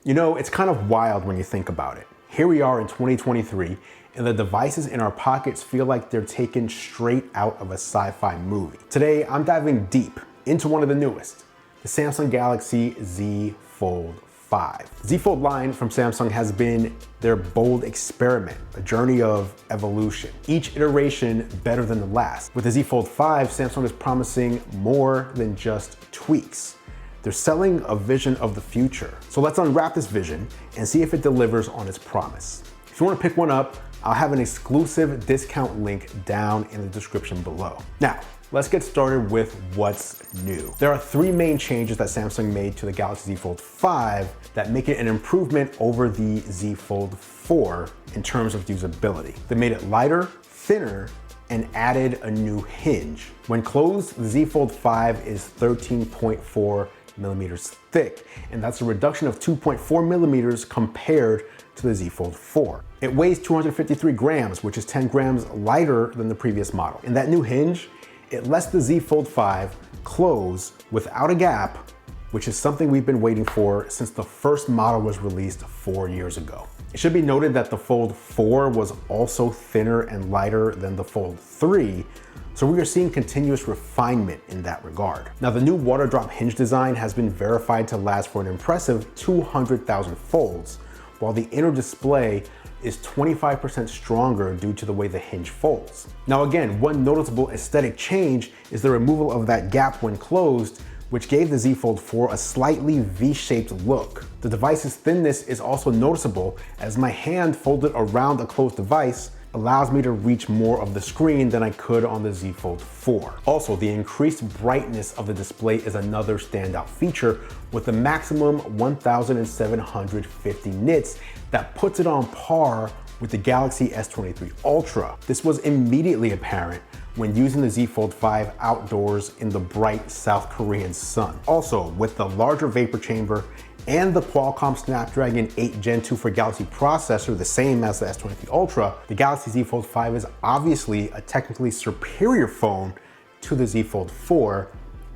You know, it's kind of wild when you think about it. Here we are in 2023, and the devices in our pockets feel like they're taken straight out of a sci-fi movie. Today, I'm diving deep into one of the newest, the Samsung Galaxy Z Fold 5. The Z Fold line from Samsung has been their bold experiment, a journey of evolution. Each iteration better than the last. With the Z Fold 5, Samsung is promising more than just tweaks. They're selling a vision of the future. So let's unwrap this vision and see if it delivers on its promise. If you want to pick one up, I'll have an exclusive discount link down in the description below. Now, let's get started with what's new. There are three main changes that Samsung made to the Galaxy Z Fold 5 that make it an improvement over the Z Fold 4 in terms of usability. They made it lighter, thinner, and added a new hinge. When closed, the Z Fold 5 is 13.4 millimeters thick, and that's a reduction of 2.4 millimeters compared to the Z Fold 4. It weighs 253 grams, which is 10 grams lighter than the previous model. And that new hinge, it lets the Z Fold 5 close without a gap, which is something we've been waiting for since the first model was released 4 years ago. It should be noted that the Fold 4 was also thinner and lighter than the Fold 3, so we are seeing continuous refinement in that regard. Now, the new water drop hinge design has been verified to last for an impressive 200,000 folds, while the inner display is 25% stronger due to the way the hinge folds. Now again, one noticeable aesthetic change is the removal of that gap when closed, which gave the Z Fold 4 a slightly V-shaped look. The device's thinness is also noticeable, as my hand folded around a closed device allows me to reach more of the screen than I could on the Z Fold 4. Also, the increased brightness of the display is another standout feature, with a maximum 1750 nits that puts it on par with the Galaxy S23 Ultra. This was immediately apparent when using the Z Fold 5 outdoors in the bright South Korean sun. Also, with the larger vapor chamber and the Qualcomm Snapdragon 8 Gen 2 for Galaxy processor, the same as the S23 Ultra, the Galaxy Z Fold 5 is obviously a technically superior phone to the Z Fold 4,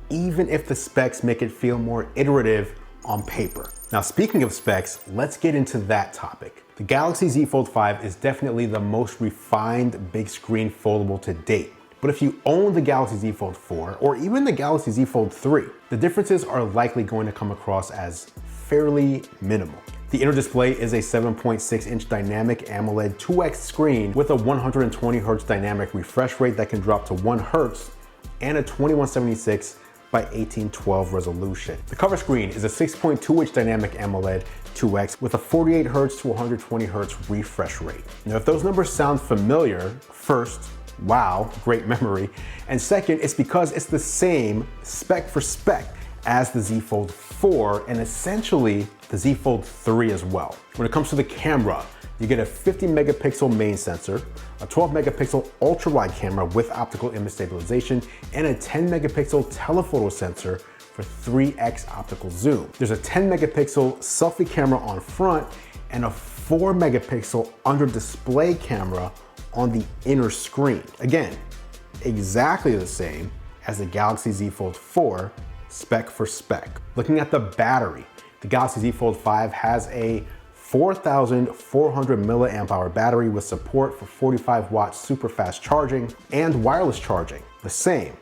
even if the specs make it feel more iterative on paper. Now, speaking of specs, let's get into that topic. The Galaxy Z Fold 5 is definitely the most refined big screen foldable to date. But if you own the Galaxy Z Fold 4 or even the Galaxy Z Fold 3, the differences are likely going to come across as fairly minimal. The inner display is a 7.6-inch dynamic AMOLED 2X screen with a 120 Hz dynamic refresh rate that can drop to 1 Hz and a 2176 by 1812 resolution. The cover screen is a 6.2-inch dynamic AMOLED 2X with a 48 Hz to 120 Hz refresh rate. Now, if those numbers sound familiar, first, wow, great memory. And second, it's because it's the same spec for spec as the Z Fold 4 and essentially the Z Fold 3 as well. When it comes to the camera, you get a 50 megapixel main sensor, a 12 megapixel ultra wide camera with optical image stabilization, and a 10 megapixel telephoto sensor for 3x optical zoom. There's a 10 megapixel selfie camera on front and a 4 megapixel under display camera on the inner screen. Again, exactly the same as the Galaxy Z Fold 4, spec for spec. Looking at the battery, the Galaxy Z Fold 5 has a 4,400 milliamp hour battery with support for 45 watt super fast charging and wireless charging, the same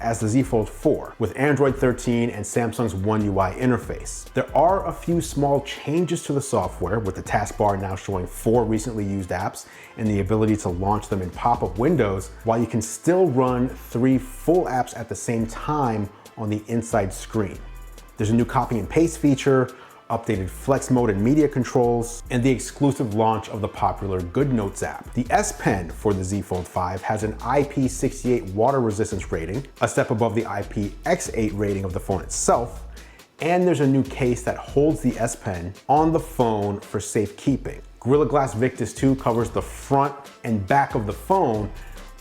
as the Z Fold 4 with Android 13 and Samsung's One UI interface. There are a few small changes to the software, with the taskbar now showing 4 recently used apps and the ability to launch them in pop-up windows, while you can still run 3 full apps at the same time on the inside screen. There's a new copy and paste feature, updated flex mode and media controls, and the exclusive launch of the popular GoodNotes app. The S Pen for the Z Fold 5 has an IP68 water resistance rating, a step above the IPX8 rating of the phone itself, and there's a new case that holds the S Pen on the phone for safekeeping. Gorilla Glass Victus 2 covers the front and back of the phone,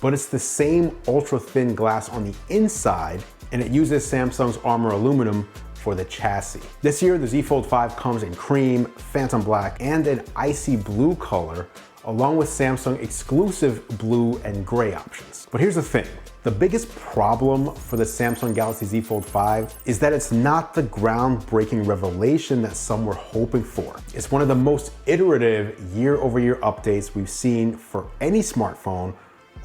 but it's the same ultra thin glass on the inside, and it uses Samsung's Armor aluminum for the chassis. This year, the Z Fold 5 comes in cream, phantom black, and an icy blue color, along with Samsung exclusive blue and gray options. But here's the thing. The biggest problem for the Samsung Galaxy Z Fold 5 is that it's not the groundbreaking revelation that some were hoping for. It's one of the most iterative year-over-year updates we've seen for any smartphone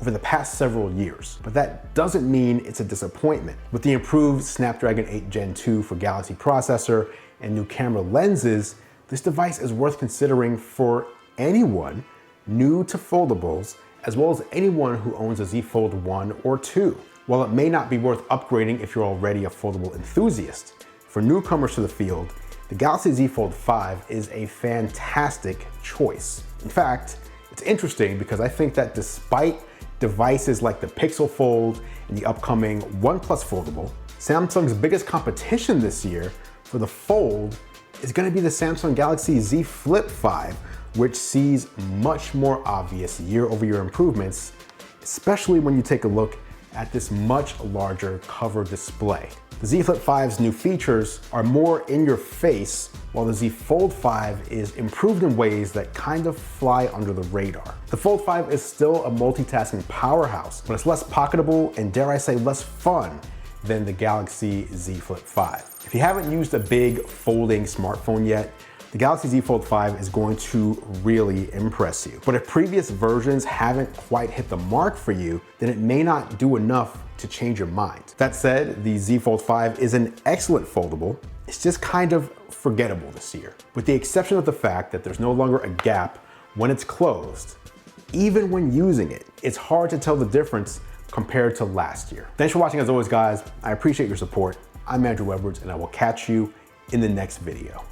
over the past several years. But that doesn't mean it's a disappointment. With the improved Snapdragon 8 Gen 2 for Galaxy processor and new camera lenses, this device is worth considering for anyone new to foldables, as well as anyone who owns a Z Fold 1 or 2. While it may not be worth upgrading if you're already a foldable enthusiast, for newcomers to the field, the Galaxy Z Fold 5 is a fantastic choice. In fact, it's interesting because I think that despite devices like the Pixel Fold and the upcoming OnePlus Foldable, Samsung's biggest competition this year for the Fold is going to be the Samsung Galaxy Z Flip 5, which sees much more obvious year-over-year improvements, especially when you take a look at this much larger cover display. The Z Flip 5's new features are more in your face, while the Z Fold 5 is improved in ways that kind of fly under the radar. The Fold 5 is still a multitasking powerhouse, but it's less pocketable and, dare I say, less fun than the Galaxy Z Flip 5. If you haven't used a big folding smartphone yet, the Galaxy Z Fold 5 is going to really impress you. But if previous versions haven't quite hit the mark for you, then it may not do enough to change your mind. That said, the Z Fold 5 is an excellent foldable. It's just kind of forgettable this year, with the exception of the fact that there's no longer a gap when it's closed. Even when using it, it's hard to tell the difference compared to last year. Thanks for watching as always, guys. I appreciate your support. I'm Andru Edwards, and I will catch you in the next video.